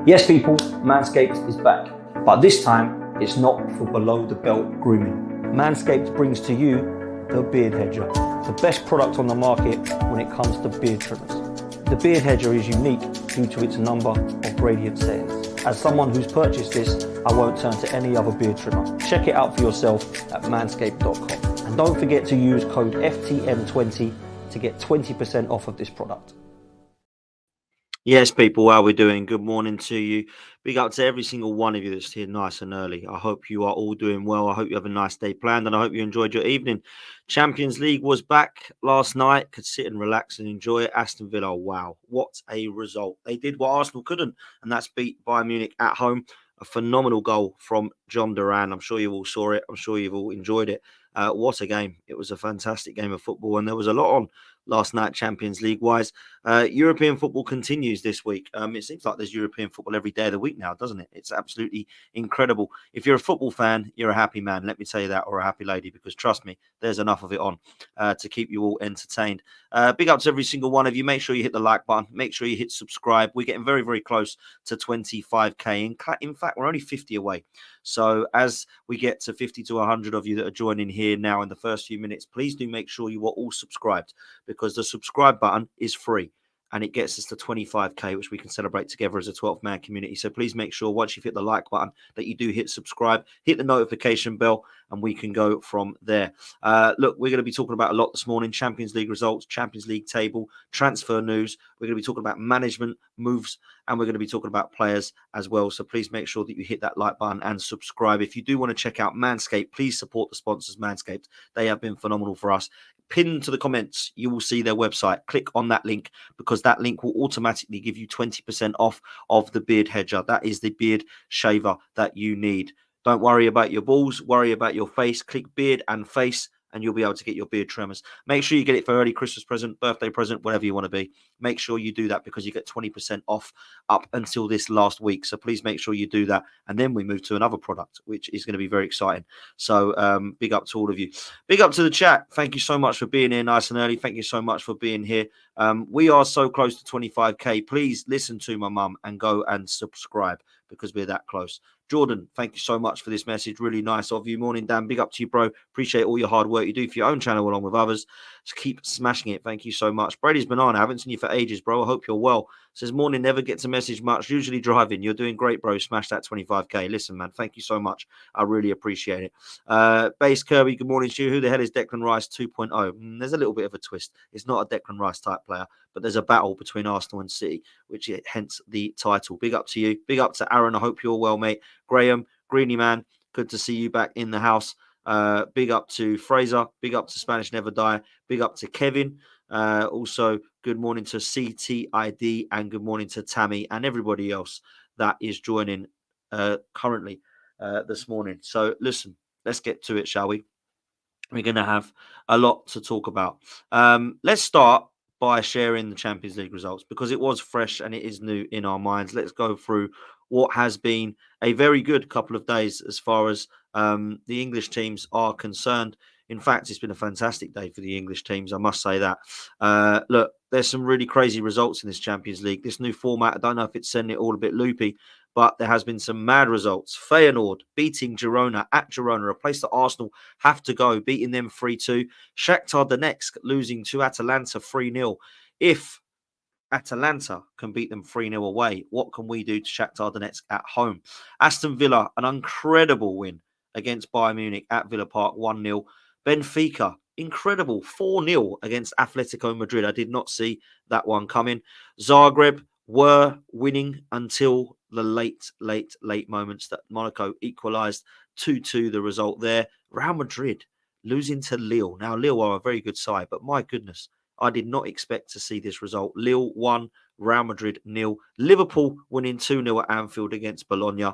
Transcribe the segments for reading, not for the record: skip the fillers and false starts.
Yes, people, Manscaped is back, but this time it's not for below the belt grooming. Manscaped brings to you the Beard Hedger, the best product on the market when it comes to beard trimmers. The Beard Hedger is unique due to its number of gradient settings. As someone who's purchased this, I won't turn to any other beard trimmer. Check it out for yourself at manscaped.com. And don't forget to use code FTM20 to get 20% off of this product. Yes, people, how are we doing? Good morning to you. Big up to every single one of you that's here nice and early. I hope you are all doing well. I hope you have a nice day planned, and I hope you enjoyed your evening. Champions League was back last night. Could sit and relax and enjoy it. Aston Villa, wow, what a result. They did what Arsenal couldn't, and that's beat Bayern Munich at home. A phenomenal goal from John Duran. I'm sure you all saw it. I'm sure you've all enjoyed it. What a game. It was a fantastic game of football, and there was a lot on last night, Champions League-wise. European football continues this week. It seems like there's European football every day of the week now, doesn't it? It's absolutely incredible. If you're a football fan, you're a happy man, let me tell you that, or a happy lady, because trust me, there's enough of it on to keep you all entertained. Big up to every single one of you. Make sure you hit the like button. Make sure you hit subscribe. We're getting very, very close to 25K. In fact, we're only 50 away. So as we get to 50 to 100 of you that are joining here now in the first few minutes, please do make sure you are all subscribed, because the subscribe button is free and it gets us to 25K, which we can celebrate together as a 12-man community. So please make sure once you've hit the like button that you do hit subscribe, hit the notification bell, and we can go from there. Look, we're going to be talking about a lot this morning: Champions League results, Champions League table, transfer news. We're going to be talking about management moves, and we're going to be talking about players as well. So please make sure that you hit that like button and subscribe. If you do want to check out Manscaped, please support the sponsors, Manscaped. They have been phenomenal for us. Pinned to the comments, you will see their website. Click on that link, because that link will automatically give you 20% off of the Beard Hedger. That is the beard shaver that you need. Don't worry about your balls, worry about your face. Click beard and face, and you'll be able to get your beard trimmers. Make sure you get it for early Christmas present, birthday present, whatever you want to be. Make sure you do that, because you get 20% off up until this last week. So please make sure you do that. And then we move to another product, which is going to be very exciting. So big up to all of you. Big up to the chat. Thank you so much for being here nice and early. Thank you so much for being here. We are so close to 25K. Please listen to my mum and go and subscribe, because we're that close. Jordan, thank you so much for this message. Really nice of you. Morning, Dan. Big up to you, bro. Appreciate all your hard work you do for your own channel along with others. Just keep smashing it. Thank you so much. Brady's Banana, I haven't seen you for ages, bro. I hope you're well. Says, morning, never gets a message much. Usually driving. You're doing great, bro. Smash that 25K. Listen, man, thank you so much. I really appreciate it. Base Kirby, good morning to you. Who the hell is Declan Rice 2.0? There's a little bit of a twist. It's not a Declan Rice type player, but there's a battle between Arsenal and City, which hence the title. Big up to you. Big up to Aaron. I hope you're well, mate. Graham, Greeny man, good to see you back in the house. Big up to Fraser. Big up to Spanish Never Die. Big up to Kevin. Also, good morning to CTID, and good morning to Tammy and everybody else that is joining currently this morning. So listen, let's get to it, shall we? We're going to have a lot to talk about. Let's start by sharing the Champions League results, because it was fresh and it is new in our minds. Let's go through what has been a very good couple of days as far as the English teams are concerned. In fact, it's been a fantastic day for the English teams, I must say that. Look, there's some really crazy results in this Champions League. This new format, I don't know if it's sending it all a bit loopy, but there has been some mad results. Feyenoord beating Girona at Girona, a place that Arsenal have to go, beating them 3-2. Shakhtar Donetsk losing to Atalanta 3-0. If Atalanta can beat them 3-0 away, what can we do to Shakhtar Donetsk at home? Aston Villa, an incredible win against Bayern Munich at Villa Park, 1-0. Benfica, incredible, 4-0 against Atletico Madrid. I did not see that one coming. Zagreb were winning until the late moments that Monaco equalised 2-2, the result there. Real Madrid losing to Lille. Now, Lille are a very good side, but my goodness, I did not expect to see this result. Lille 1, Real Madrid 0. Liverpool winning 2-0 at Anfield against Bologna.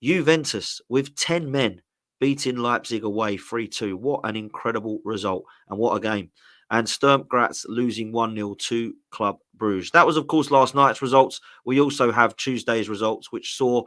Juventus with 10 men beating Leipzig away 3-2. What an incredible result, and what a game. And Sturm Graz losing 1-0 to Club Brugge. That was, of course, last night's results. We also have Tuesday's results, which saw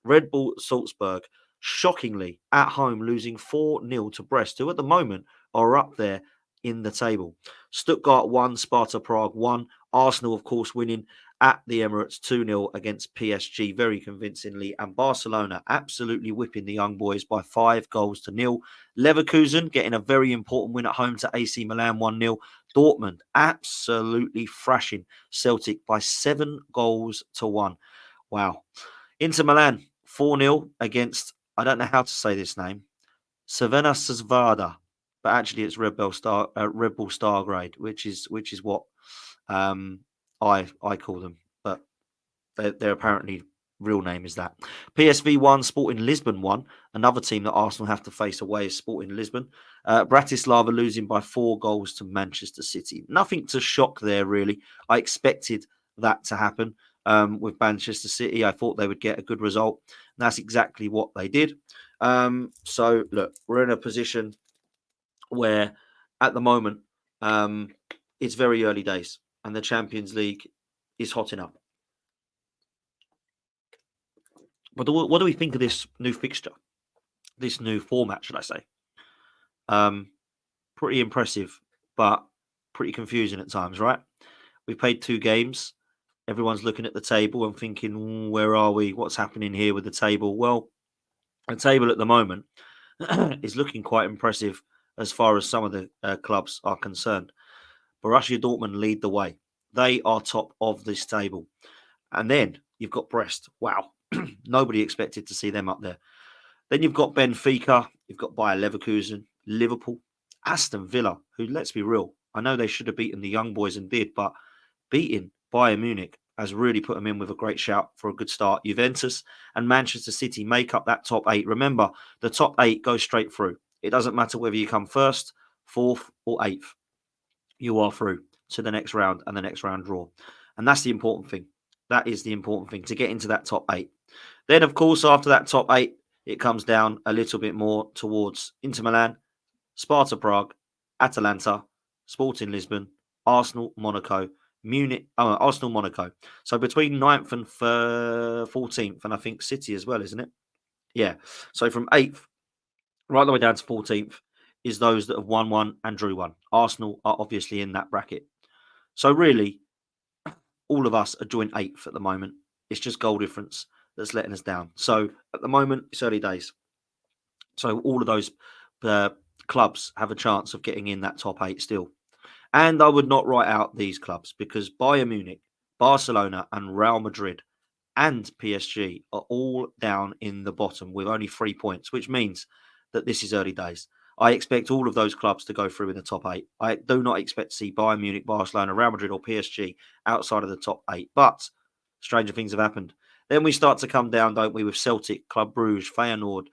Red Bull Salzburg shockingly at home losing 4-0 to Brest, who at the moment are up there in the table. Stuttgart 1, Sparta Prague 1. Arsenal, of course, winning at the Emirates 2-0 against PSG very convincingly, and Barcelona absolutely whipping the young boys by 5-0. Leverkusen getting a very important win at home to AC Milan 1-0. Dortmund absolutely thrashing Celtic by 7-1. Wow. Inter Milan 4-0 against, I don't know how to say this name, Savena Sazvada, but actually it's Red Bull Star grade, which is what I call them, but their apparently real name is that. PSV 1, Sporting Lisbon 1. Another team that Arsenal have to face away is Sporting Lisbon. Bratislava losing by 4 to Manchester City. Nothing to shock there, really. I expected that to happen with Manchester City. I thought they would get a good result. And that's exactly what they did. So, look, we're in a position where at the moment it's very early days and the Champions League is hotting up. But what do we think of this new fixture? This new format, should I say? Pretty impressive, but pretty confusing at times, right? We played 2 games. Everyone's looking at the table and thinking, where are we? What's happening here with the table? Well, the table at the moment is looking quite impressive as far as some of the clubs are concerned. Borussia Dortmund lead the way. They are top of this table. And then you've got Brest. Wow. Nobody expected to see them up there. Then you've got Benfica. You've got Bayer Leverkusen, Liverpool, Aston Villa, who, let's be real, I know they should have beaten the young boys and did, but beating Bayern Munich has really put them in with a great shout for a good start. Juventus and Manchester City make up that top 8. Remember, the top 8 go straight through. It doesn't matter whether you come first, 4th, or 8th. You are through to the next round and the next round draw. And that's the important thing. That is the important thing, to get into that top 8. Then, of course, after that top 8, it comes down a little bit more towards Inter Milan, Sparta Prague, Atalanta, Sporting Lisbon, Arsenal, Monaco, Arsenal, Monaco. So between 9th and 14th, and I think City as well, isn't it? Yeah. So from 8th right the way down to 14th is those that have won 1 and drew 1. Arsenal are obviously in that bracket. So really, all of us are joint 8th at the moment. It's just goal difference that's letting us down. So at the moment, it's early days. So all of those clubs have a chance of getting in that top 8 still. And I would not write out these clubs, because Bayern Munich, Barcelona and Real Madrid and PSG are all down in the bottom with only 3 points, which means that this is early days. I expect all of those clubs to go through in the top 8. I do not expect to see Bayern Munich, Barcelona, Real Madrid or PSG outside of the top 8. But stranger things have happened. Then we start to come down, don't we, with Celtic, Club Brugge, Feyenoord,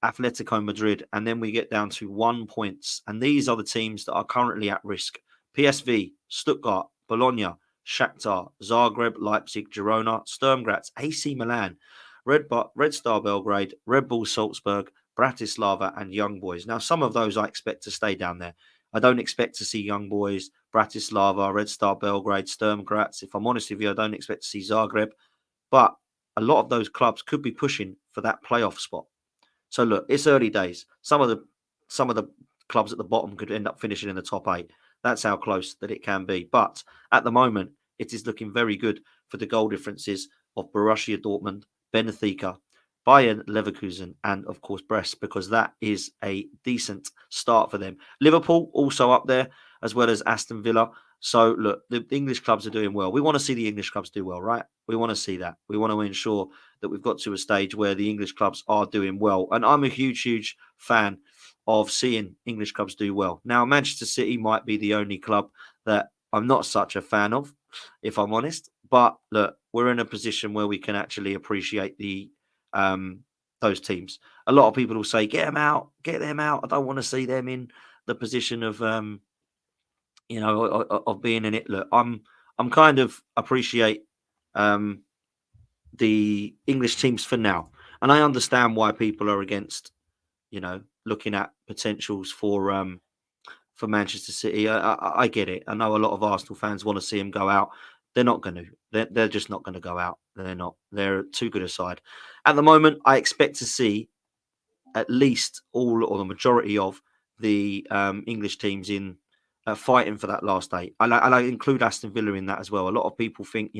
Atletico Madrid, and then we get down to 1 point. And these are the teams that are currently at risk. PSV, Stuttgart, Bologna, Shakhtar, Zagreb, Leipzig, Girona, Sturm Graz, AC Milan, Red Star Belgrade, Red Bull Salzburg, Bratislava and Young Boys. Now, some of those I expect to stay down there. I don't expect to see Young Boys, Bratislava, Red Star Belgrade, Sturm Graz. If I'm honest with you, I don't expect to see Zagreb. But a lot of those clubs could be pushing for that playoff spot. So look, it's early days. Some of the clubs at the bottom could end up finishing in the top 8. That's how close that it can be. But at the moment, it is looking very good for the goal differences of Borussia Dortmund, Benfica, Bayern Leverkusen, and of course Brest, because that is a decent start for them. Liverpool also up there, as well as Aston Villa. So look, the English clubs are doing well. We want to see the English clubs do well, right? We want to see that. We want to ensure that we've got to a stage where the English clubs are doing well. And I'm a huge fan of seeing English clubs do well. Now, Manchester City might be the only club that I'm not such a fan of, if I'm honest. But look, we're in a position where we can actually appreciate those teams. A lot of people will say, get them out. I don't want to see them in the position of of being in it. Look, I'm kind of appreciate the English teams for now, and I understand why people are against, looking at potentials for Manchester City. I get it. I know a lot of Arsenal fans want to see them go out. They're not going to. They're just not going to go out. They're not. They're too good a side. At the moment, I expect to see at least all or the majority of the English teams in fighting for that last 8. I include Aston Villa in that as well. A lot of people think,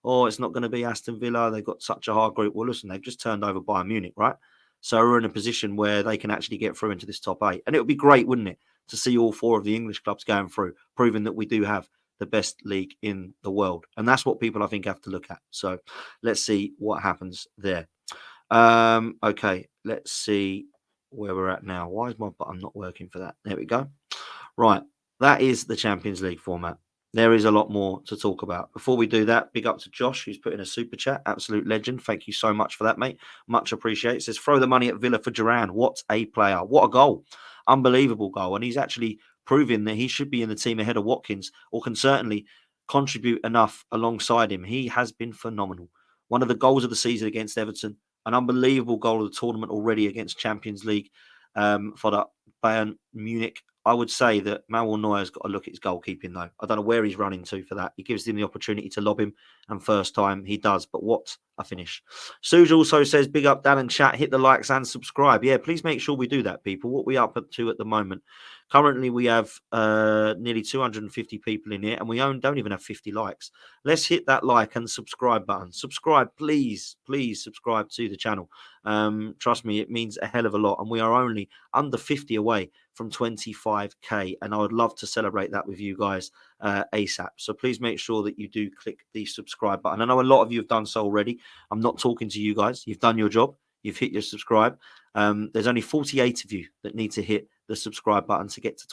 Oh, it's not going to be Aston Villa. They've got such a hard group. Well, listen, they've just turned over Bayern Munich, right? So we're in a position where they can actually get through into this top 8. And it would be great, wouldn't it, to see all 4 of the English clubs going through, proving that we do have the best league in the world. And that's what people, I think, have to look at. So let's see what happens there. Okay, let's see where we're at now. Why is my button not working for that? There we go. Right, that is the Champions League format. There is a lot more to talk about. Before we do that, big up to Josh, who's put in a super chat. Absolute legend. Thank you so much for that, mate. Much appreciated. It says, throw the money at Villa for Duran. What a player. What a goal. Unbelievable goal. And he's actually proving that he should be in the team ahead of Watkins, or can certainly contribute enough alongside him. He has been phenomenal. One of the goals of the season against Everton. An unbelievable goal of the tournament already against Champions League for the Bayern Munich. I would say that Manuel Neuer's got to look at his goalkeeping, though. I don't know where he's running to for that. He gives him the opportunity to lob him, and first time he does. But what a finish. Suge also says, big up Dan and chat, hit the likes and subscribe. Yeah, please make sure we do that, people. What we up to at the moment? Currently, we have nearly 250 people in here, and we don't even have 50 likes. Let's hit that like and subscribe button. Subscribe, please, please subscribe to the channel. Trust me, it means a hell of a lot, and we are only under 50 away from 25k, and I would love to celebrate that with you guys ASAP. So please make sure that you do click the subscribe button. I know a lot of you have done so already. I'm not talking to you guys. You've done your job. You've hit your subscribe. There's only 48 of you that need to hit the subscribe button to get to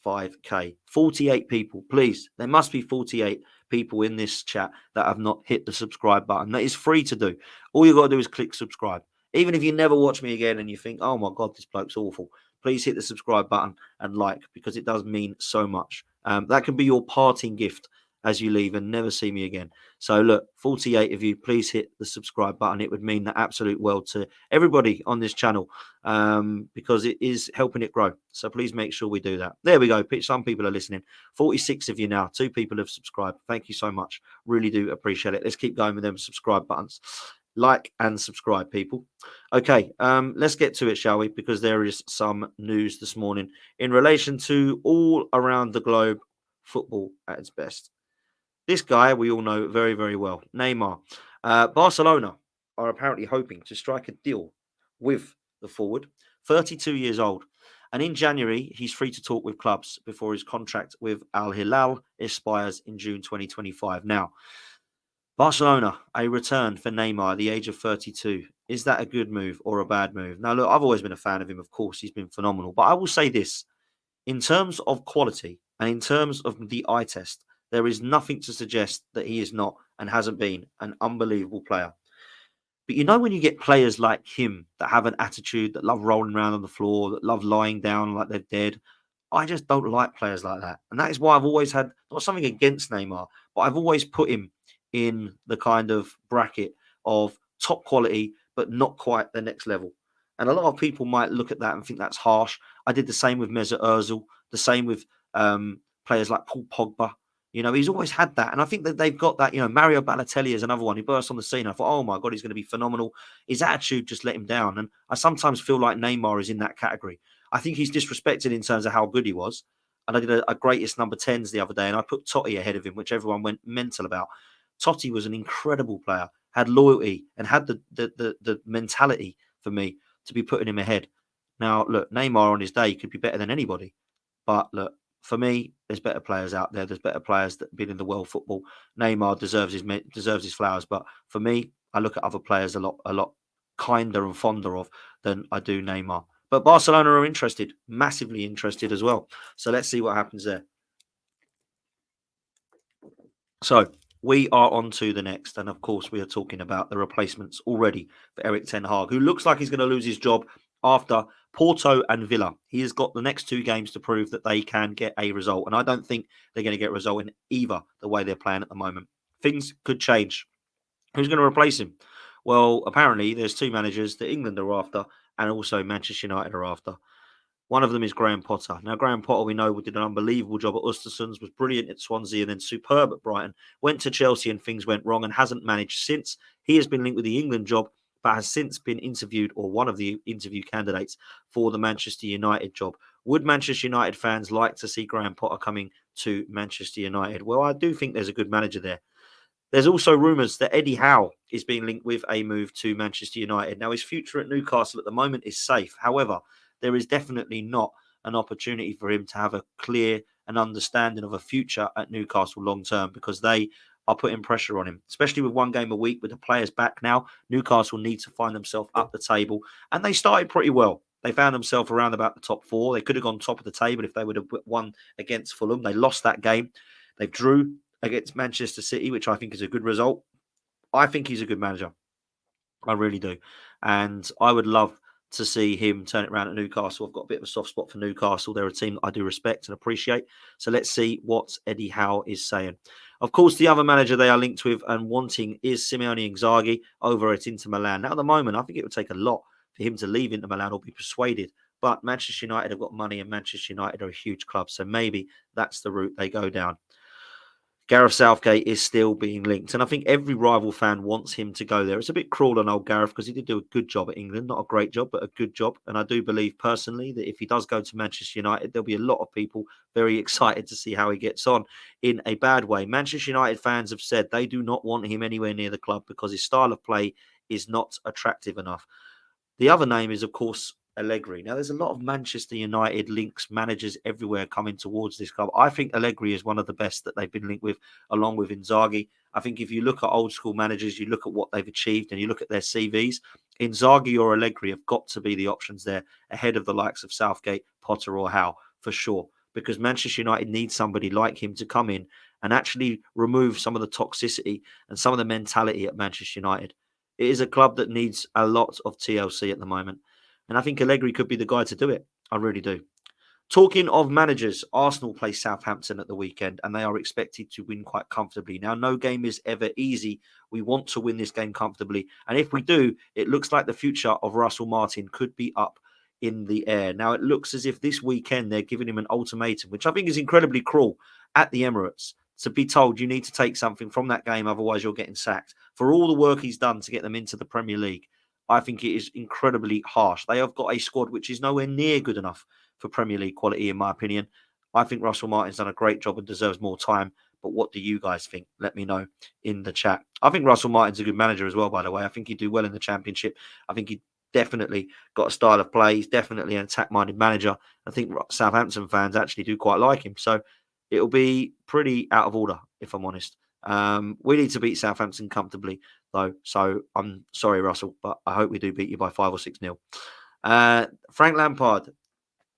25k. 48 people, please. There must be 48 people in this chat that have not hit the subscribe button. That is free to do. All you got to do is click subscribe. Even if you never watch me again and you think, oh my God, this bloke's awful, please hit the subscribe button and like, because it does mean so much. That can be your parting gift as you leave and never see me again. So look, 48 of you, please hit the subscribe button. It would mean the absolute world to everybody on this channel, because it is helping it grow. So please make sure we do that. There we go. Some people are listening. 46 of you now. 2 people have subscribed. Thank you so much. Really do appreciate it. Let's keep going with them subscribe buttons. Like and subscribe, people. Okay, let's get to it, shall we? Because there is some news this morning in relation to all around the globe football at its best. This guy we all know very, very well, Neymar. Barcelona are apparently hoping to strike a deal with the forward, 32 years old. And in January, he's free to talk with clubs before his contract with Al Hilal expires in June 2025. Now, Barcelona, a return for Neymar at the age of 32. Is that a good move or a bad move? Now, look, I've always been a fan of him. Of course, he's been phenomenal. But I will say this, in terms of quality and in terms of the eye test, there is nothing to suggest that he is not and hasn't been an unbelievable player. But you know, when you get players like him that have an attitude, that love rolling around on the floor, that love lying down like they're dead, I just don't like players like that. And that is why I've always had, not something against Neymar, but I've always put him in the kind of bracket of top quality, but not quite the next level. And a lot of people might look at that and think that's harsh. I did the same with Mesut Ozil, the same with players like Paul Pogba. You know, he's always had that. And I think that they've got that. You know, Mario Balotelli is another one who burst on the scene. I thought, oh my God, he's going to be phenomenal. His attitude just let him down. And I sometimes feel like Neymar is in that category. I think he's disrespected in terms of how good he was. And I did a greatest number 10s the other day, and I put Totti ahead of him, which everyone went mental about. Totti was an incredible player, had loyalty, and had the mentality for me to be putting him ahead. Now, look, Neymar on his day could be better than anybody. But look, for me, there's better players out there. There's better players that have been in the world football. Neymar deserves his flowers. But for me, I look at other players a lot kinder and fonder of than I do Neymar. But Barcelona are interested, massively interested as well. So let's see what happens there. So we are on to the next. And of course, we are talking about the replacements already for Erik ten Hag, who looks like he's going to lose his job after Porto and Villa. He has got the next 2 games to prove that they can get a result. And I don't think they're going to get a result in either the way they're playing at the moment. Things could change. Who's going to replace him? Well, apparently there's 2 managers that England are after and also Manchester United are after. One of them is Graham Potter. Now, Graham Potter, we know, did an unbelievable job at Östersunds, was brilliant at Swansea and then superb at Brighton, went to Chelsea and things went wrong and hasn't managed since. He has been linked with the England job, but has since been interviewed, or one of the interview candidates, for the Manchester United job. Would Manchester United fans like to see Graham Potter coming to Manchester United? Well, I do think there's a good manager there. There's also rumours that Eddie Howe is being linked with a move to Manchester United. Now, his future at Newcastle at the moment is safe. However, there is definitely not an opportunity for him to have a clear and understanding of a future at Newcastle long term, because they are putting pressure on him, especially with one game a week with the players back now. Newcastle need to find themselves up the table, and they started pretty well. They found themselves around about the top four. They could have gone top of the table if they would have won against Fulham. They lost that game. They drew against Manchester City, which I think is a good result. I think he's a good manager. I really do. And I would love to see him turn it around at Newcastle. I've got a bit of a soft spot for Newcastle. They're a team that I do respect and appreciate. So let's see what Eddie Howe is saying. Of course, the other manager they are linked with and wanting is Simeone Inzaghi over at Inter Milan. Now, at the moment, I think it would take a lot for him to leave Inter Milan or be persuaded. But Manchester United have got money, and Manchester United are a huge club. So maybe that's the route they go down. Gareth Southgate is still being linked, and I think every rival fan wants him to go there. It's a bit cruel on old Gareth because he did do a good job at England. Not a great job, but a good job. And I do believe personally that if he does go to Manchester United, there'll be a lot of people very excited to see how he gets on in a bad way. Manchester United fans have said they do not want him anywhere near the club because his style of play is not attractive enough. The other name is, of course, Allegri. Now, there's a lot of Manchester United links, managers everywhere coming towards this club. I think Allegri is one of the best that they've been linked with, along with Inzaghi. I think if you look at old school managers, you look at what they've achieved and you look at their CVs, Inzaghi or Allegri have got to be the options there ahead of the likes of Southgate, Potter or Howe, for sure. Because Manchester United needs somebody like him to come in and actually remove some of the toxicity and some of the mentality at Manchester United. It is a club that needs a lot of TLC at the moment. And I think Allegri could be the guy to do it. I really do. Talking of managers, Arsenal play Southampton at the weekend, and they are expected to win quite comfortably. Now, no game is ever easy. We want to win this game comfortably. And if we do, it looks like the future of Russell Martin could be up in the air. Now, it looks as if this weekend they're giving him an ultimatum, which I think is incredibly cruel at the Emirates, to be told you need to take something from that game, otherwise you're getting sacked. For all the work he's done to get them into the Premier League, I think it is incredibly harsh. They have got a squad which is nowhere near good enough for Premier League quality, in my opinion. I think Russell Martin's done a great job and deserves more time. But what do you guys think? Let me know in the chat. I think Russell Martin's a good manager as well, by the way. I think he'd do well in the Championship. I think he definitely got a style of play. He's definitely an attack-minded manager. I think Southampton fans actually do quite like him. So it'll be pretty out of order, if I'm honest. We need to beat Southampton comfortably, though. So I'm sorry, Russell, but I hope we do beat you by 5 or 6-0. Frank Lampard,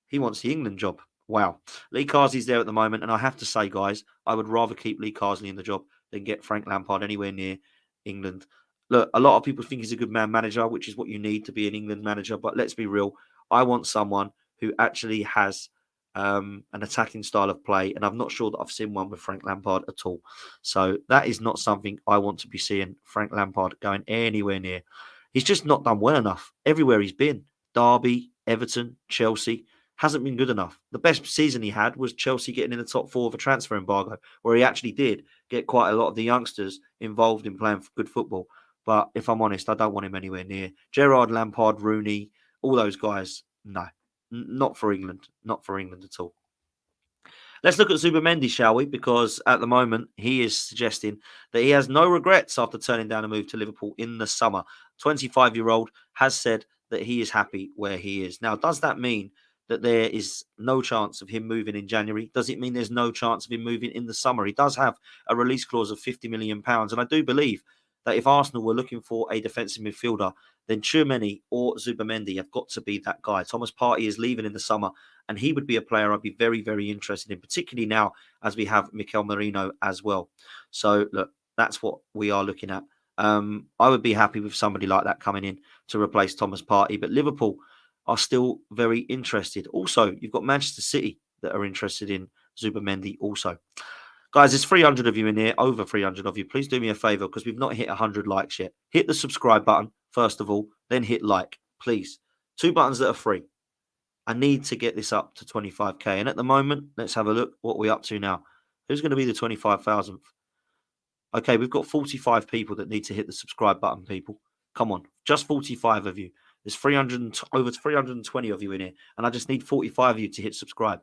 he wants the England job. Wow. Lee Carsley's there at the moment, and I have to say, guys, I would rather keep Lee Carsley in the job than get Frank Lampard anywhere near England. Look, a lot of people think he's a good man manager, which is what you need to be an England manager. But let's be real. I want someone who actually has an attacking style of play, and I'm not sure that I've seen one with Frank Lampard at all. So that is not something I want to be seeing Frank Lampard going anywhere near. He's just not done well enough everywhere he's been. Derby, Everton, Chelsea, hasn't been good enough. The best season he had was Chelsea getting in the top 4 of a transfer embargo, where he actually did get quite a lot of the youngsters involved in playing good football. But if I'm honest, I don't want him anywhere near. Gerrard, Lampard, Rooney, all those guys, no. Not for England. Not for England at all. Let's look at Zubimendi, shall we? Because at the moment, he is suggesting that he has no regrets after turning down a move to Liverpool in the summer. 25-year-old has said that he is happy where he is. Now, does that mean that there is no chance of him moving in January? Does it mean there's no chance of him moving in the summer? He does have a release clause of £50 million. And I do believe that if Arsenal were looking for a defensive midfielder, then Tchouameni or Zubimendi have got to be that guy. Thomas Partey is leaving in the summer, and he would be a player I'd be very, very interested in, particularly now as we have Mikel Merino as well. So, look, that's what we are looking at. I would be happy with somebody like that coming in to replace Thomas Partey, but Liverpool are still very interested. Also, you've got Manchester City that are interested in Zubimendi also. Guys, there's 300 of you in here, over 300 of you. Please do me a favor because we've not hit 100 likes yet. Hit the subscribe button, first of all, then hit like, please. 2 buttons that are free. I need to get this up to 25k. And at the moment, let's have a look what we're up to now. Who's going to be the 25,000th? Okay, we've got 45 people that need to hit the subscribe button, people. Come on, just 45 of you. There's over 320 of you in here. And I just need 45 of you to hit subscribe.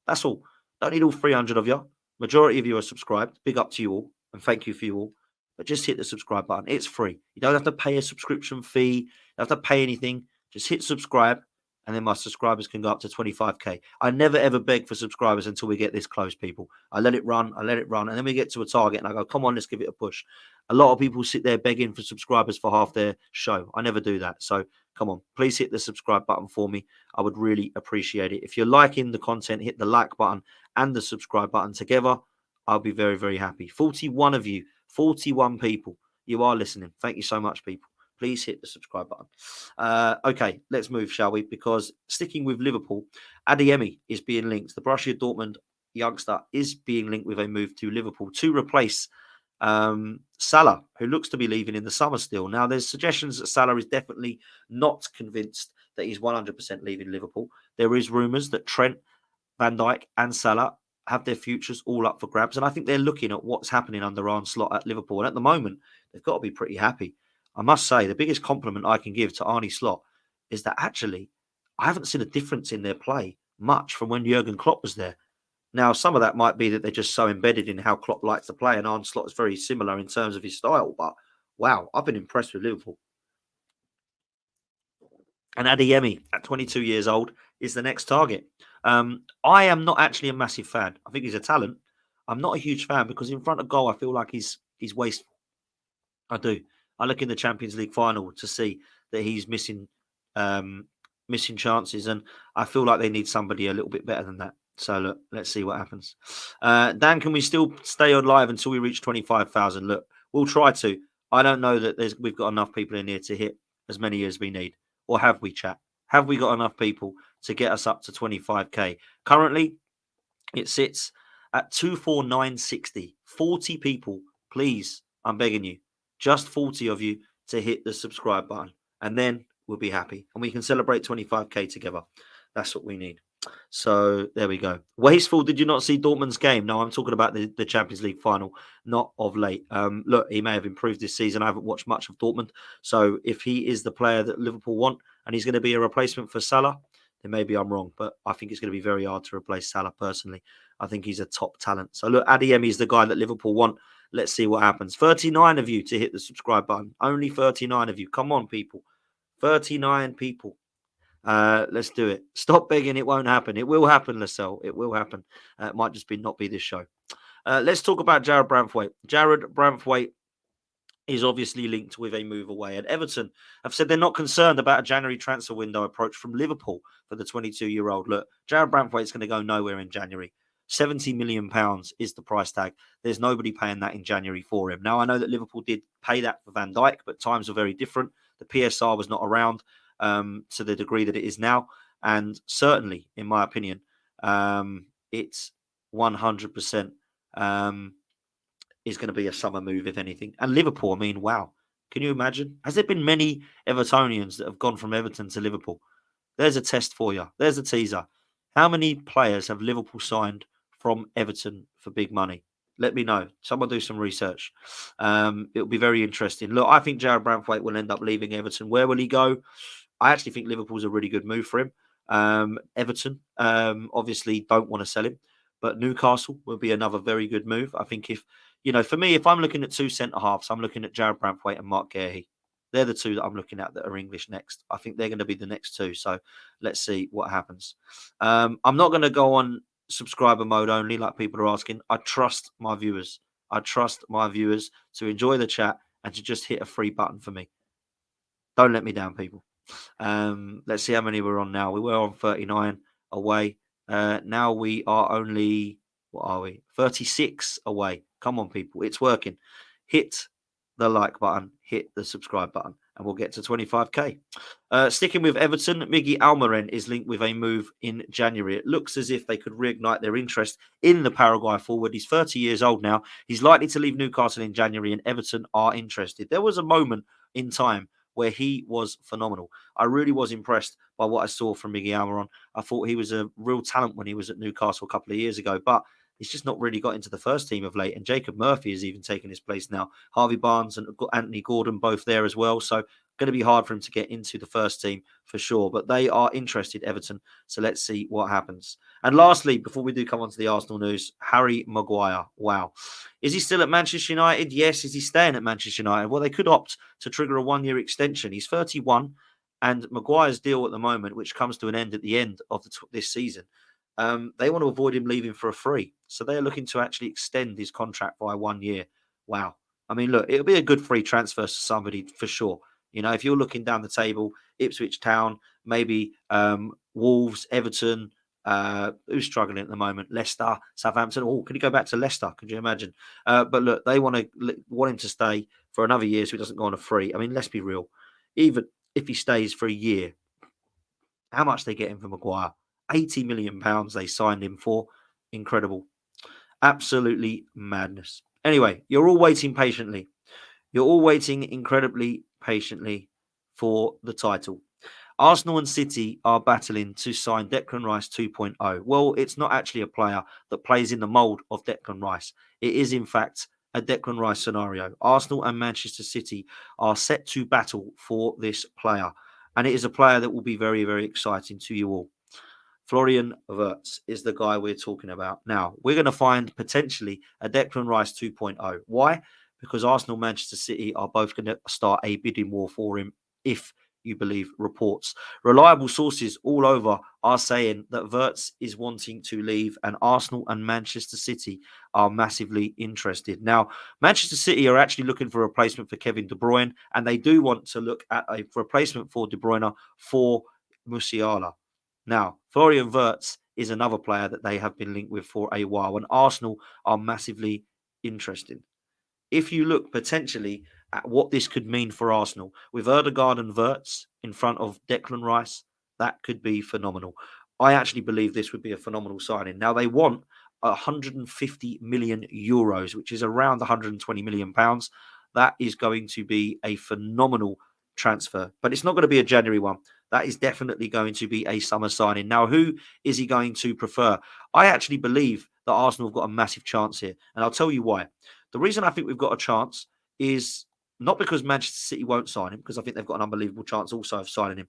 That's all. Don't need all 300 of you. Majority of you are subscribed. Big up to you all. And thank you for you all. but just hit the subscribe button. It's free. You don't have to pay a subscription fee. You don't have to pay anything. Just hit subscribe, and then my subscribers can go up to 25k. I never ever beg for subscribers until we get this close, people. I let it run, and then we get to a target, and I go, come on, let's give it a push. A lot of people sit there begging for subscribers for half their show. I never do that. So come on, please hit the subscribe button for me. I would really appreciate it. If you're liking the content, hit the like button and the subscribe button together. I'll be very, very happy. 41 of you, 41 people, you are listening. Thank you so much, people. Please hit the subscribe button. Okay, let's move, shall we? Because sticking with Liverpool, Adeyemi is being linked. The Borussia Dortmund youngster is being linked with a move to Liverpool to replace Salah, who looks to be leaving in the summer still. Now, there's suggestions that Salah is definitely not convinced that he's 100% leaving Liverpool. There is rumours that Trent, Van Dijk and Salah have their futures all up for grabs. And I think they're looking at what's happening under Arne Slot at Liverpool. And at the moment, they've got to be pretty happy. I must say, the biggest compliment I can give to Arne Slot is that actually, I haven't seen a difference in their play much from when Jurgen Klopp was there. Now, some of that might be that they're just so embedded in how Klopp likes to play, and Arne Slot is very similar in terms of his style. But wow, I've been impressed with Liverpool. And Adeyemi, at 22 years old, is the next target. I am not actually a massive fan. I think he's a talent. I'm not a huge fan because in front of goal, I feel like he's wasteful. I do. I look in the Champions League final to see that he's missing chances, and I feel like they need somebody a little bit better than that. So look, let's see what happens. Dan, can we still stay on live until we reach 25,000? Look, we'll try to. I don't know that we've got enough people in here to hit as many as we need. Or have we, chat? Have we got enough people to get us up to 25k? Currently, it sits at 24960. 40 people, please, I'm begging you. Just 40 of you to hit the subscribe button. And then we'll be happy. And we can celebrate 25k together. That's what we need. So there we go. Wasteful, did you not see Dortmund's game? No, I'm talking about the Champions League final, not of late. Look, he may have improved this season. I haven't watched much of Dortmund. So if he is the player that Liverpool want and he's going to be a replacement for Salah, then maybe I'm wrong. But I think it's going to be very hard to replace Salah personally. I think he's a top talent. So look, Adeyemi is the guy that Liverpool want. Let's see what happens. 39 of you to hit the subscribe button. Only 39 of you. Come on, people. 39 people. Let's do it. Stop begging. It won't happen. It will happen, Lascelles. It will happen. It might just not be this show. Let's talk about Jared Branthwaite. Jared Branthwaite is obviously linked with a move away. And Everton have said they're not concerned about a January transfer window approach from Liverpool for the 22-year-old. Look, Jared Branthwaite's going to go nowhere in January. £70 million is the price tag. There's nobody paying that in January for him. Now, I know that Liverpool did pay that for Van Dijk, but times are very different. The PSR was not around to the degree that it is now. And certainly, in my opinion, it's 100% is going to be a summer move, if anything. And Liverpool, I mean, wow. Can you imagine? Has there been many Evertonians that have gone from Everton to Liverpool? There's a test for you. There's a teaser. How many players have Liverpool signed from Everton for big money? Let me know. Someone do some research. It'll be very interesting. Look, I think Jared Branthwaite will end up leaving Everton. Where will he go? I actually think Liverpool's a really good move for him. Everton obviously don't want to sell him, but Newcastle will be another very good move. I think for me, if I'm looking at two centre-halves, I'm looking at Jared Branthwaite and Mark Guehi. They're the two that I'm looking at that are English next. I think they're going to be the next two. So let's see what happens. I'm not going to go on subscriber mode only like people are asking. I trust my viewers. I trust my viewers to enjoy the chat and to just hit a free button for me. Don't let me down, people. Let's see how many we're on now. We were on 39 away. Now we are only, 36 away. Come on, people. It's working. Hit the like button, hit the subscribe button, and we'll get to 25k. Sticking with Everton, Miggy Almiron is linked with a move in January. It looks as if they could reignite their interest in the Paraguay forward. He's 30 years old now. He's likely to leave Newcastle in January, and Everton are interested. There was a moment in time where he was phenomenal. I really was impressed by what I saw from Miggy Almiron. I thought he was a real talent when he was at Newcastle a couple of years ago, but he's just not really got into the first team of late. And Jacob Murphy has even taken his place now. Harvey Barnes and Anthony Gordon both there as well. So Going to be hard for him to get into the first team for sure, but they are interested, Everton. So let's see what happens. And lastly, before we do come on to the Arsenal news, Harry Maguire. Wow. Is he still at Manchester United? Yes. Is he staying at Manchester United? Well, they could opt to trigger a 1-year extension. He's 31, and Maguire's deal at the moment, which comes to an end at the end of this season, they want to avoid him leaving for a free. So they're looking to actually extend his contract by 1 year. Wow. I mean, look, it'll be a good free transfer to somebody for sure. You know, if you're looking down the table, Ipswich Town, maybe Wolves, Everton, who's struggling at the moment? Leicester, Southampton. Oh, can you go back to Leicester? Could you imagine? But look, they want him to stay for another year so he doesn't go on a free. I mean, let's be real. Even if he stays for a year, how much they get him for Maguire? £80 million they signed him for. Incredible. Absolutely madness. Anyway, you're all waiting patiently. You're all waiting incredibly patiently for the title. Arsenal and City are battling to sign Declan Rice 2.0. Well, it's not actually a player that plays in the mould of Declan Rice. It is, in fact, a Declan Rice scenario. Arsenal and Manchester City are set to battle for this player. And it is a player that will be very, very exciting to you all. Florian Wirtz is the guy we're talking about. Now, we're going to find potentially a Declan Rice 2.0. Why? Because Arsenal and Manchester City are both going to start a bidding war for him, if you believe reports. Reliable sources all over are saying that Wirtz is wanting to leave, and Arsenal and Manchester City are massively interested. Now, Manchester City are actually looking for a replacement for Kevin De Bruyne, and they do want to look at a replacement for De Bruyne for Musiala. Now, Florian Wirtz is another player that they have been linked with for a while, and Arsenal are massively interested. If you look potentially at what this could mean for Arsenal, with Ødegaard and Wirtz in front of Declan Rice, that could be phenomenal. I actually believe this would be a phenomenal signing. Now, they want 150 million euros, which is around 120 million pounds. That is going to be a phenomenal transfer, but it's not going to be a January one. That is definitely going to be a summer signing. Now, who is he going to prefer? I actually believe that Arsenal have got a massive chance here, and I'll tell you why. The reason I think we've got a chance is not because Manchester City won't sign him, because I think they've got an unbelievable chance also of signing him.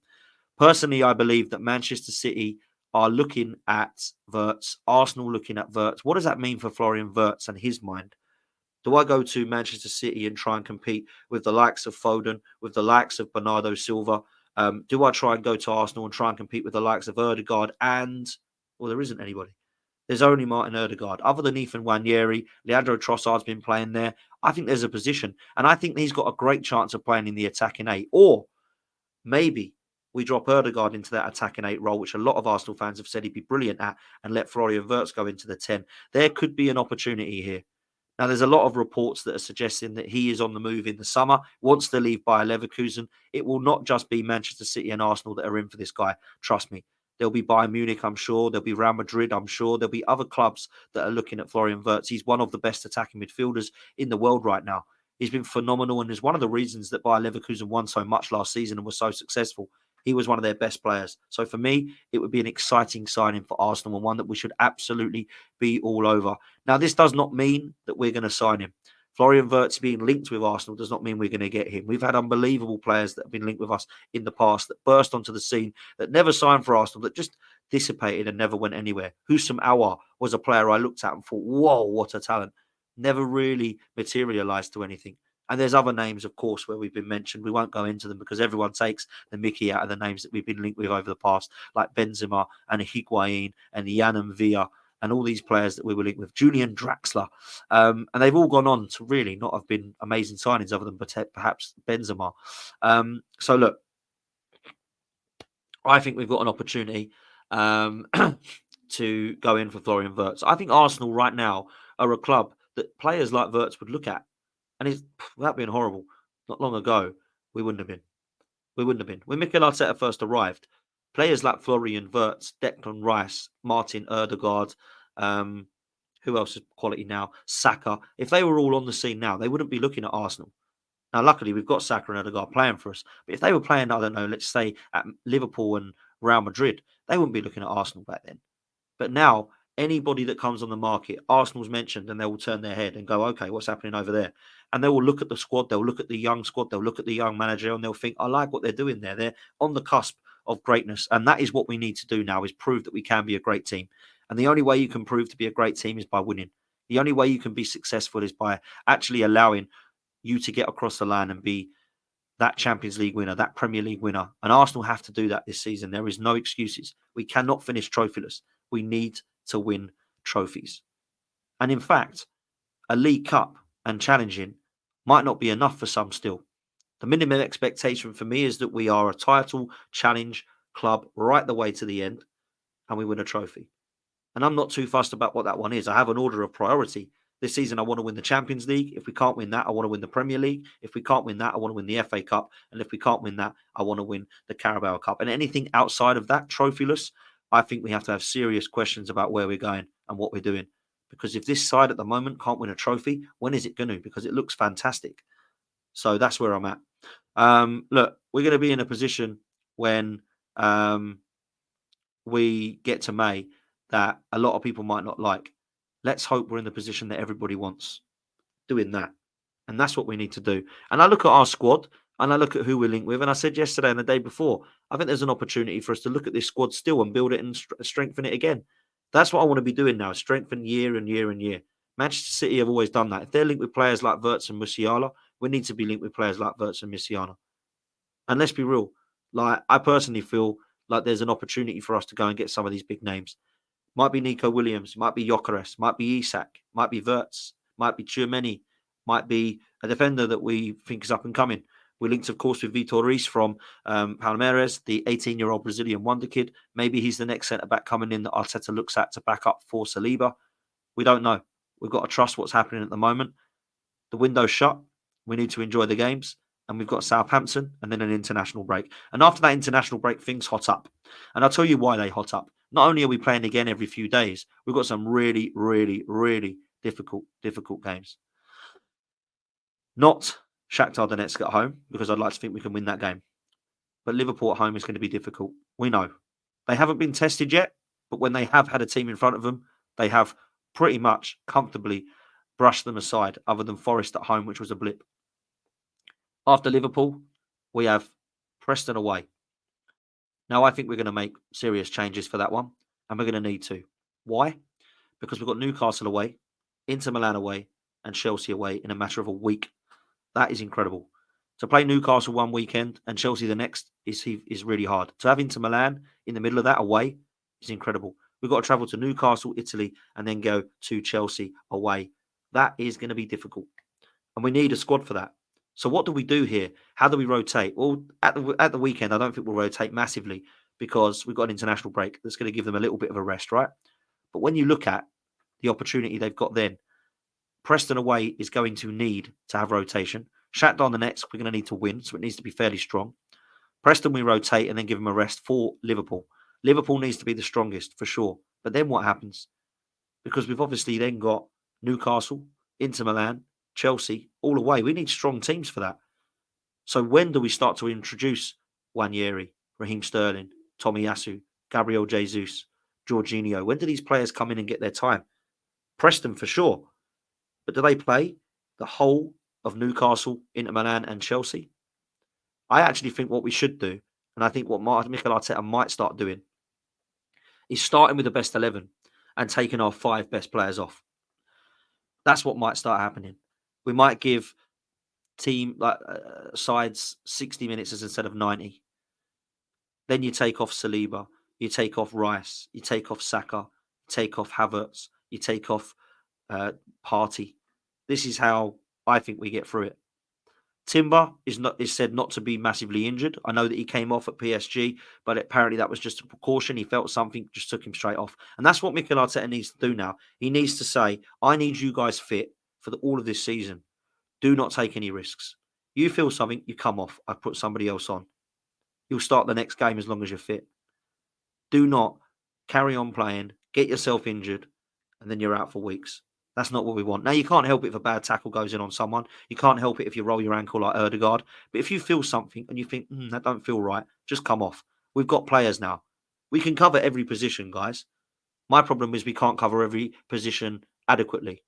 Personally, I believe that Manchester City are looking at Wirtz, Arsenal looking at Wirtz. What does that mean for Florian Wirtz and his mind? Do I go to Manchester City and try and compete with the likes of Foden, with the likes of Bernardo Silva? Do I try and go to Arsenal and try and compete with the likes of Ødegaard and, well, there isn't anybody. There's only Martin Ødegaard. Other than Ethan Nwaneri, Leandro Trossard's been playing there. I think there's a position, and I think he's got a great chance of playing in the attacking eight. Or maybe we drop Ødegaard into that attacking eight role, which a lot of Arsenal fans have said he'd be brilliant at, and let Florian Wirtz go into the 10. There could be an opportunity here. Now, there's a lot of reports that are suggesting that he is on the move in the summer, wants to leave Bayer Leverkusen. It will not just be Manchester City and Arsenal that are in for this guy. Trust me. There'll be Bayern Munich, I'm sure. There'll be Real Madrid, I'm sure. There'll be other clubs that are looking at Florian Wirtz. He's one of the best attacking midfielders in the world right now. He's been phenomenal, and is one of the reasons that Bayer Leverkusen won so much last season and was so successful. He was one of their best players. So for me, it would be an exciting signing for Arsenal, and one that we should absolutely be all over. Now, this does not mean that we're going to sign him. Florian Wirtz being linked with Arsenal does not mean we're going to get him. We've had unbelievable players that have been linked with us in the past that burst onto the scene, that never signed for Arsenal, that just dissipated and never went anywhere. Husam Aouar was a player I looked at and thought, whoa, what a talent. Never really materialised to anything. And there's other names, of course, where we've been mentioned. We won't go into them because everyone takes the mickey out of the names that we've been linked with over the past, like Benzema and Higuain and Yann Villa and all these players that we were linked with, Julian Draxler. And they've all gone on to really not have been amazing signings other than perhaps Benzema. So look, I think we've got an opportunity to go in for Florian Wirtz. I think Arsenal right now are a club that players like Wirtz would look at. And it's, without being horrible, not long ago, we wouldn't have been. We wouldn't have been. When Mikel Arteta first arrived, players like Florian Wirtz, Declan Rice, Martin Ødegaard, who else is quality now? Saka. If they were all on the scene now, they wouldn't be looking at Arsenal. Now, luckily, we've got Saka and Ødegaard playing for us. But if they were playing, I don't know, let's say at Liverpool and Real Madrid, they wouldn't be looking at Arsenal back then. But now, Anybody that comes on the market, Arsenal's mentioned, and they will turn their head and go, okay, what's happening over there? And they will look at the squad, they'll look at the young squad, they'll look at the young manager, and they'll think, I like what they're doing there. They're on the cusp of greatness. And that is what we need to do now, is prove that we can be a great team. And the only way you can prove to be a great team is by winning. The only way you can be successful is by actually allowing you to get across the line and be that Champions League winner, that Premier League winner. And Arsenal have to do that this season. There is no excuses. We cannot finish trophyless. We need to win trophies. And in fact, a League Cup and challenging might not be enough for some still. The minimum expectation for me is that we are a title challenge club right the way to the end and we win a trophy. And I'm not too fussed about what that one is. I have an order of priority. This season, I want to win the Champions League. If we can't win that, I want to win the Premier League. If we can't win that, I want to win the FA Cup. And if we can't win that, I want to win the Carabao Cup. And anything outside of that, trophyless, I think we have to have serious questions about where we're going and what we're doing. Because if this side at the moment can't win a trophy, when is it going to? Because it looks fantastic. So that's where I'm at. Look, we're going to be in a position when we get to May that a lot of people might not like. Let's hope we're in the position that everybody wants, doing that. And that's what we need to do. And I look at our squad and I look at who we're linked with. And I said yesterday and the day before, I think there's an opportunity for us to look at this squad still and build it and strengthen it again. That's what I want to be doing now, strengthen year and year and year. Manchester City have always done that. If they're linked with players like Wirtz and Musiala, we need to be linked with players like Wirtz and Musiala. And let's be real. Like, I personally feel like there's an opportunity for us to go and get some of these big names. Might be Nico Williams, might be Gyökeres, might be Isak, might be Wirtz, might be Tchouameni, might be a defender that we think is up and coming. We're linked, of course, with Vitor Reis from Palmeiras, the 18-year-old Brazilian wonder kid. Maybe he's the next centre-back coming in that Arteta looks at to back up for Saliba. We don't know. We've got to trust what's happening at the moment. The window's shut. We need to enjoy the games. And we've got Southampton and then an international break. And after that international break, things hot up. And I'll tell you why they hot up. Not only are we playing again every few days, we've got some really, really, really difficult games. Not Shakhtar Donetsk at home, because I'd like to think we can win that game. But Liverpool at home is going to be difficult. We know. They haven't been tested yet, but when they have had a team in front of them, they have pretty much comfortably brushed them aside, other than Forest at home, which was a blip. After Liverpool, we have Preston away. Now, I think we're going to make serious changes for that one, and we're going to need to. Why? Because we've got Newcastle away, Inter Milan away, and Chelsea away in a matter of a week. That is incredible. To play Newcastle one weekend and Chelsea the next is really hard. To have Inter Milan in the middle of that away is incredible. We've got to travel to Newcastle, Italy, and then go to Chelsea away. That is going to be difficult. And we need a squad for that. So what do we do here? How do we rotate? Well, at the weekend, I don't think we'll rotate massively because we've got an international break that's going to give them a little bit of a rest, right? But when you look at the opportunity they've got then, Preston away is going to need to have rotation. Shakhtar Donetsk, we're going to need to win, so it needs to be fairly strong. Preston, we rotate and then give them a rest for Liverpool. Liverpool needs to be the strongest, for sure. But then what happens? Because we've obviously then got Newcastle, Inter Milan, Chelsea, all away. We need strong teams for that. So when do we start to introduce Nwaneri, Raheem Sterling, Tomiyasu, Gabriel Jesus, Jorginho? When do these players come in and get their time? Preston for sure. But do they play the whole of Newcastle, Inter Milan and Chelsea? I actually think what we should do, and I think what Mikel Arteta might start doing, is starting with the best 11 and taking our 5 best players off. That's what might start happening. We might give sides 60 minutes instead of 90. Then you take off Saliba, you take off Rice, you take off Saka, you take off Havertz, you take off Partey. This is how I think we get through it. Timber is said not to be massively injured. I know that he came off at PSG, but apparently that was just a precaution. He felt something, just took him straight off. And that's what Mikel Arteta needs to do now. He needs to say, I need you guys fit for all of this season. Do not take any risks. You feel something, you come off. I put somebody else on. You'll start the next game as long as you're fit. Do not carry on playing, get yourself injured, and then you're out for weeks. That's not what we want. Now, you can't help it if a bad tackle goes in on someone. You can't help it if you roll your ankle like Ødegaard. But if you feel something and you think, that don't feel right, just come off. We've got players now. We can cover every position, guys. My problem is we can't cover every position adequately.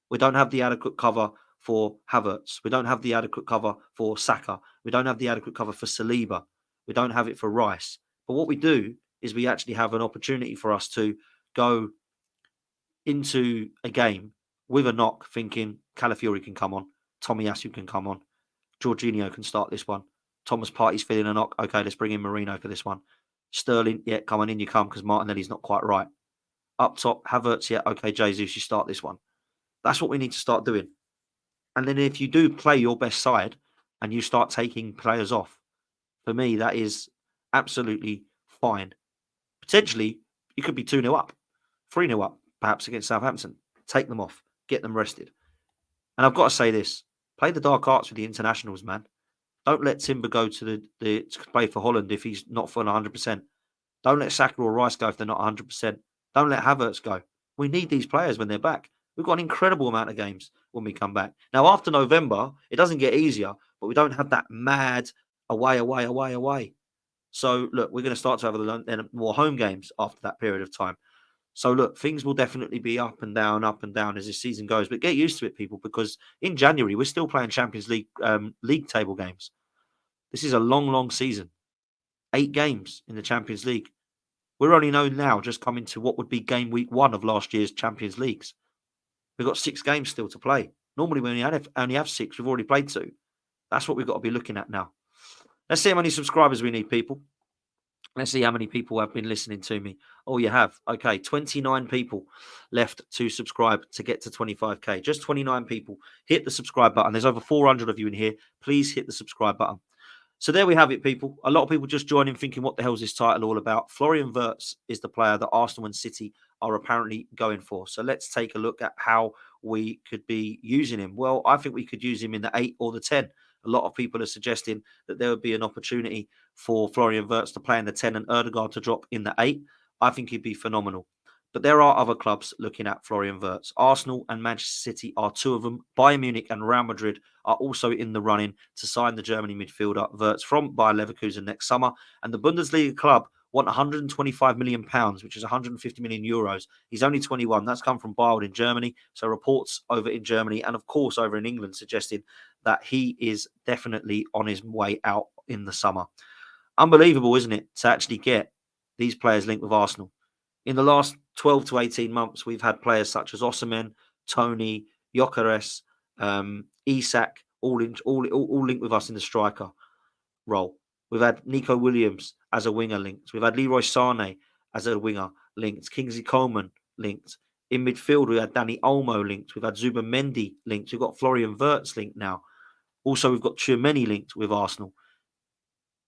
We don't have the adequate cover for Havertz. We don't have the adequate cover for Saka. We don't have the adequate cover for Saliba. We don't have it for Rice. But what we do is we actually have an opportunity for us to go into a game with a knock thinking Calafiori can come on, Tomiyasu can come on, Jorginho can start this one, Thomas Partey's feeling a knock, okay, let's bring in Marino for this one. Sterling, yeah, come on in, you come because Martinelli's not quite right. Up top, Havertz, yeah, okay, Jesus, you start this one. That's what we need to start doing. And then if you do play your best side and you start taking players off, for me, that is absolutely fine. Potentially, you could be 2-0 up, 3-0 up, perhaps against Southampton. Take them off, get them rested. And I've got to say this, play the dark arts with the internationals, man. Don't let Timber go to to play for Holland if he's not full 100%. Don't let Saka or Rice go if they're not 100%. Don't let Havertz go. We need these players when they're back. We've got an incredible amount of games when we come back. Now, after November, it doesn't get easier, but we don't have that mad away. So, look, we're going to start to have more home games after that period of time. So, look, things will definitely be up and down as this season goes. But get used to it, people, because in January, we're still playing Champions League league table games. This is a long season. 8 games in the Champions League. We're only known now just coming to what would be game week 1 of last year's Champions Leagues. We've got 6 games still to play. Normally, we only have 6. We've already played 2. That's what we've got to be looking at now. Let's see how many subscribers we need, people. Let's see how many people have been listening to me. Oh, you have. Okay, 29 people left to subscribe to get to 25k. Just 29 people. Hit the subscribe button. There's over 400 of you in here. Please hit the subscribe button. So there we have it, people. A lot of people just joining thinking, what the hell is this title all about? Florian Wirtz is the player that Arsenal and City are apparently going for. So let's take a look at how we could be using him. Well, I think we could use him in the 8 or the 10. A lot of people are suggesting that there would be an opportunity for Florian Wirtz to play in the 10 and Ødegaard to drop in the 8. I think he'd be phenomenal. But there are other clubs looking at Florian Wirtz. Arsenal and Manchester City are 2 of them. Bayern Munich and Real Madrid are also in the running to sign the Germany midfielder Wirtz from Bayer Leverkusen next summer. And the Bundesliga club want 125 million pounds, which is 150 million euros. He's only 21. That's come from Bild in Germany. So reports over in Germany and, of course, over in England suggesting that he is definitely on his way out in the summer. Unbelievable, isn't it, to actually get these players linked with Arsenal? In the last 12 to 18 months, we've had players such as Osimhen, Tony, Gyökeres, Isak, all linked with us in the striker role. We've had Nico Williams as a winger linked. We've had Leroy Sané as a winger linked. Kingsley Coman linked. In midfield, we had Danny Olmo linked. We've had Zubimendi linked. We've got Florian Wirtz linked now. Also, we've got Tchouameni linked with Arsenal.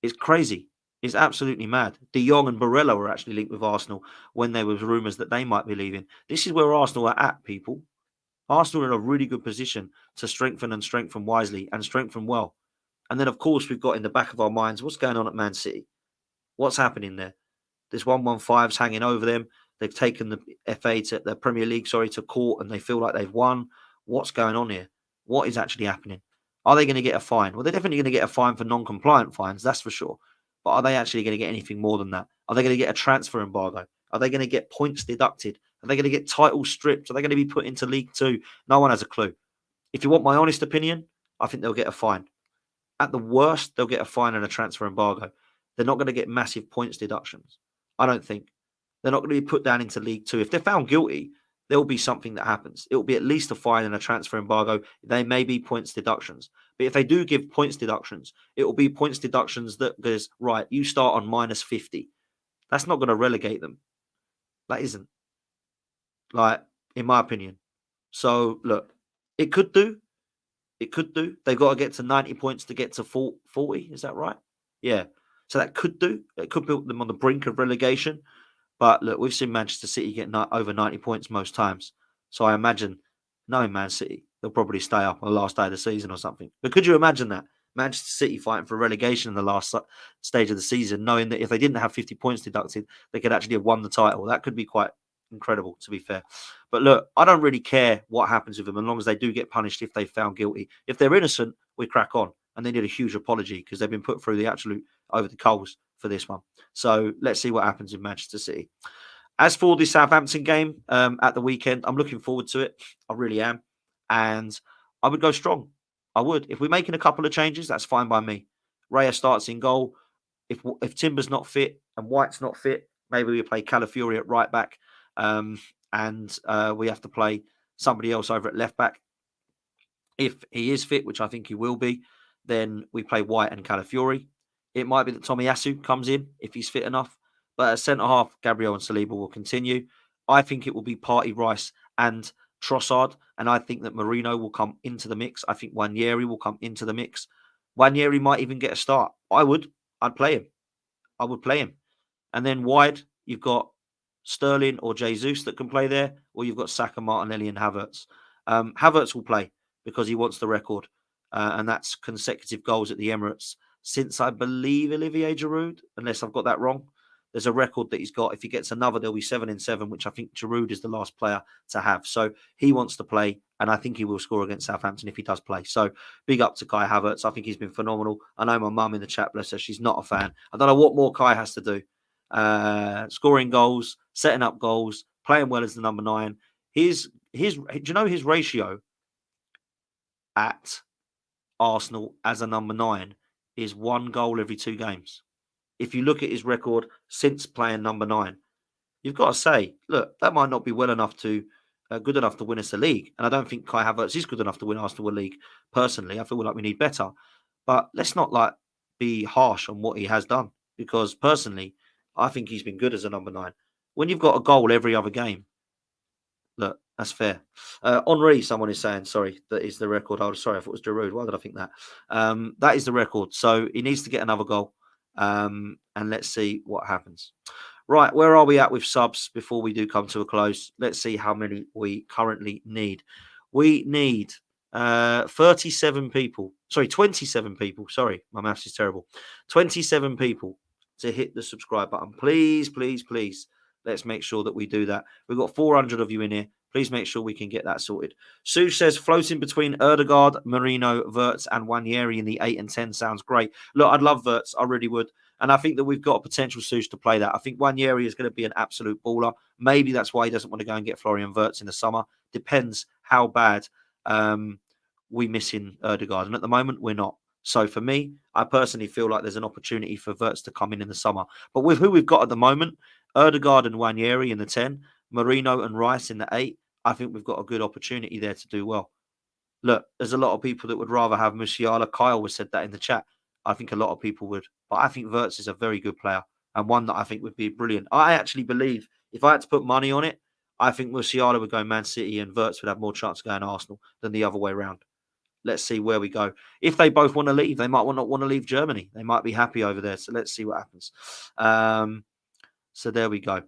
It's crazy. It's absolutely mad. De Jong and Barella were actually linked with Arsenal when there was rumours that they might be leaving. This is where Arsenal are at, people. Arsenal are in a really good position to strengthen wisely and strengthen well. And then, of course, we've got in the back of our minds, what's going on at Man City? What's happening there? This 115's hanging over them. They've taken the Premier League, to court, and they feel like they've won. What's going on here? What is actually happening? Are they going to get a fine? Well, they're definitely going to get a fine for non-compliant fines, that's for sure. But are they actually going to get anything more than that? Are they going to get a transfer embargo? Are they going to get points deducted? Are they going to get titles stripped? Are they going to be put into League 2? No one has a clue. If you want my honest opinion, I think they'll get a fine. At the worst, they'll get a fine and a transfer embargo. They're not going to get massive points deductions. I don't think. They're not going to be put down into League 2. If they're found guilty, there will be something that happens. It will be at least a fine and a transfer embargo. They may be points deductions. But if they do give points deductions, it will be points deductions that goes, right, you start on minus 50. That's not going to relegate them. That isn't. In my opinion. So, look, it could do. It could do. They've got to get to 90 points to get to 40. Is that right? Yeah. So that could do. It could put them on the brink of relegation. But look, we've seen Manchester City get over 90 points most times. So I imagine, knowing Man City, they'll probably stay up on the last day of the season or something. But could you imagine that? Manchester City fighting for relegation in the last stage of the season, knowing that if they didn't have 50 points deducted, they could actually have won the title. That could be quite incredible, to be fair. But look, I don't really care what happens with them as long as they do get punished if they're found guilty. If they're innocent, we crack on. And they need a huge apology because they've been put through the absolute over the coals for this one. So let's see what happens in Manchester City. As for the Southampton game at the weekend, I'm looking forward to it. I really am. And I would go strong. I would. If we're making a couple of changes, that's fine by me. Raya starts in goal. If Timber's not fit and White's not fit, maybe we play Calafiori at right back, and we have to play somebody else over at left back. If he is fit, which I think he will be, then we play White and Calafiori. It might be that Tomiyasu comes in if he's fit enough. But at centre half, Gabriel and Saliba will continue. I think it will be Partey, Rice and Trossard. And I think that Marino will come into the mix. I think Wanyeri will come into the mix. Wanyeri might even get a start. I'd play him. I would play him. And then wide, you've got Sterling or Jesus that can play there, or you've got Saka, Martinelli and Havertz. Havertz will play because he wants the record, and that's consecutive goals at the Emirates since, I believe, Olivier Giroud, unless I've got that wrong. There's a record that he's got. If he gets another, there'll be 7 in 7, which I think Giroud is the last player to have. So he wants to play, and I think he will score against Southampton if he does play. So big up to Kai Havertz. I think he's been phenomenal. I know my mum in the chat, bless her, she's not a fan. I don't know what more Kai has to do. Scoring goals, setting up goals, playing well as the number 9. Do you know his ratio at Arsenal as a number 9 is 1 goal every 2 games? If you look at his record since playing number 9, you've got to say, look, that might not be good enough to win us a league. And I don't think Kai Havertz is good enough to win Arsenal a league. Personally, I feel like we need better. But let's not be harsh on what he has done, because personally, I think he's been good as a number 9. When you've got a goal every other game, look, that's fair. Henri, someone is saying, sorry, that is the record. Oh, sorry, I thought it was Giroud. Why did I think that? That is the record. So he needs to get another goal. And let's see what happens. Right, where are we at with subs before we do come to a close? Let's see how many we currently need. We need 27 people. Sorry, 27 people. Sorry, my maths is terrible. 27 people to hit the subscribe button. Please, please, please. Let's make sure that we do that. We've got 400 of you in here. Please make sure we can get that sorted. Sue says, floating between Erdegaard, Marino, Wirtz and Wanyeri in the 8 and 10 sounds great. Look, I'd love Wirtz. I really would. And I think that we've got a potential Sue to play that. I think Wanyeri is going to be an absolute baller. Maybe that's why he doesn't want to go and get Florian Wirtz in the summer. Depends how bad we miss in Erdegaard. And at the moment, we're not. So for me, I personally feel like there's an opportunity for Wirtz to come in the summer. But with who we've got at the moment, Erdegaard and Wanyeri in the 10, Marino and Rice in the 8, I think we've got a good opportunity there to do well. Look, there's a lot of people that would rather have Musiala. Kyle was said that in the chat. I think a lot of people would. But I think Wirtz is a very good player and one that I think would be brilliant. I actually believe if I had to put money on it, I think Musiala would go Man City and Wirtz would have more chance of going Arsenal than the other way around. Let's see where we go. If they both want to leave, they might not want to leave Germany. They might be happy over there. So let's see what happens. So there we go.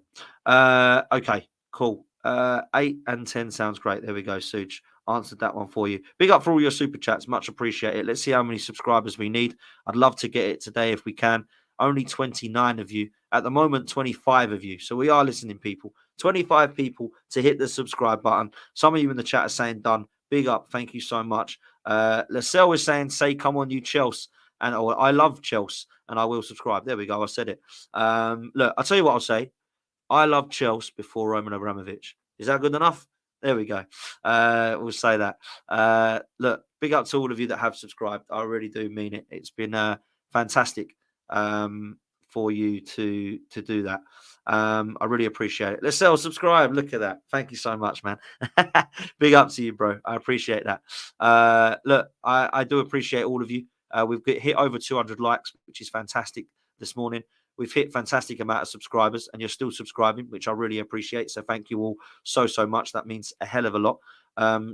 Okay, cool. 8 and 10 sounds great. There we go, Suj. Answered that one for you. Big up for all your super chats. Much appreciated. Let's see how many subscribers we need. I'd love to get it today if we can. Only 29 of you. At the moment, 25 of you. So we are listening, people. 25 people to hit the subscribe button. Some of you in the chat are saying done. Big up. Thank you so much. Lascelles is saying, say, come on, you Chelsea. And I love Chelsea and I will subscribe. There we go. I said it. Look, I'll tell you what I'll say. I love Chelsea before Roman Abramovich. Is that good enough? There we go. We'll say that. Look, big up to all of you that have subscribed. I really do mean it. It's been fantastic for you to do that. I really appreciate it. Let's subscribe. Look at that. Thank you so much, man. Big up to you, bro. I appreciate that. Look, I do appreciate all of you. We've hit over 200 likes, which is fantastic this morning. We've hit fantastic amount of subscribers and you're still subscribing, which I really appreciate. So thank you all so much. That means a hell of a lot.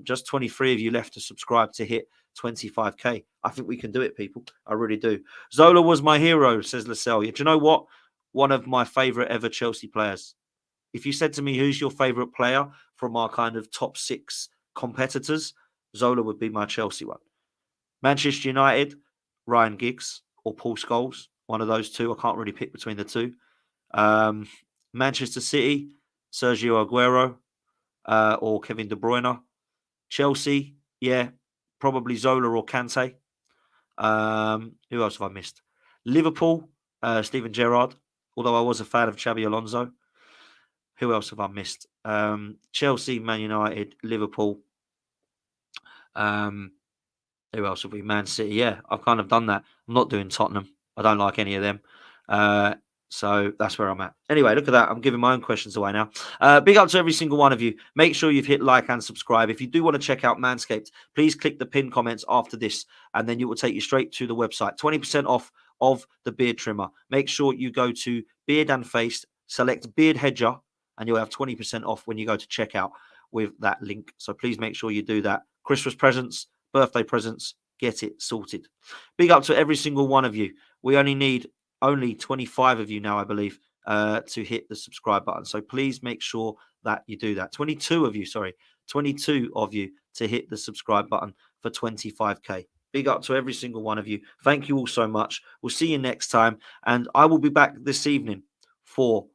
Just 23 of you left to subscribe to hit 25k. I think we can do it, people. I really do. Zola was my hero, says Lascelles. Do you know what? One of my favorite ever Chelsea players. If you said to me, who's your favorite player from our kind of top 6 competitors, Zola would be my Chelsea one. Manchester United, Ryan Giggs or Paul Scholes. One of those two. I can't really pick between the two. Manchester City, Sergio Aguero or Kevin De Bruyne. Chelsea, yeah, probably Zola or Kante. Who else have I missed? Liverpool, Steven Gerrard, although I was a fan of Xabi Alonso. Who else have I missed? Chelsea, Man United, Liverpool. Who else have we? Man City. Yeah, I've kind of done that. I'm not doing Tottenham. I don't like any of them. So that's where I'm at. Anyway, look at that. I'm giving my own questions away now. Big up to every single one of you. Make sure you've hit like and subscribe. If you do want to check out Manscaped, please click the pinned comments after this, and then it will take you straight to the website. 20% off of the beard trimmer. Make sure you go to Beard and Face, select Beard Hedger, and you'll have 20% off when you go to checkout with that link. So please make sure you do that. Christmas presents, birthday presents, get it sorted. Big up to every single one of you. We only need 25 of you now, I believe, to hit the subscribe button. So please make sure that you do that. 22 of you to hit the subscribe button for 25k. Big up to every single one of you. Thank you all so much. We'll see you next time. And I will be back this evening for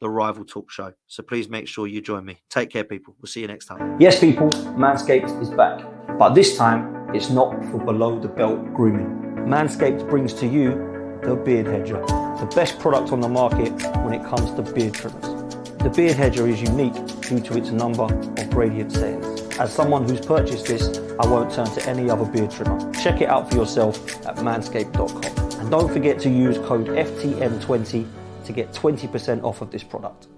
the Rival Talk Show. So please make sure you join me. Take care, people. We'll see you next time. Yes, people, Manscaped is back. But this time, it's not for below the belt grooming. Manscaped brings to you the Beard Hedger, the best product on the market when it comes to beard trimmers. The Beard Hedger is unique due to its number of gradient settings. As someone who's purchased this, I won't turn to any other beard trimmer. Check it out for yourself at manscaped.com. And don't forget to use code FTM20 to get 20% off of this product.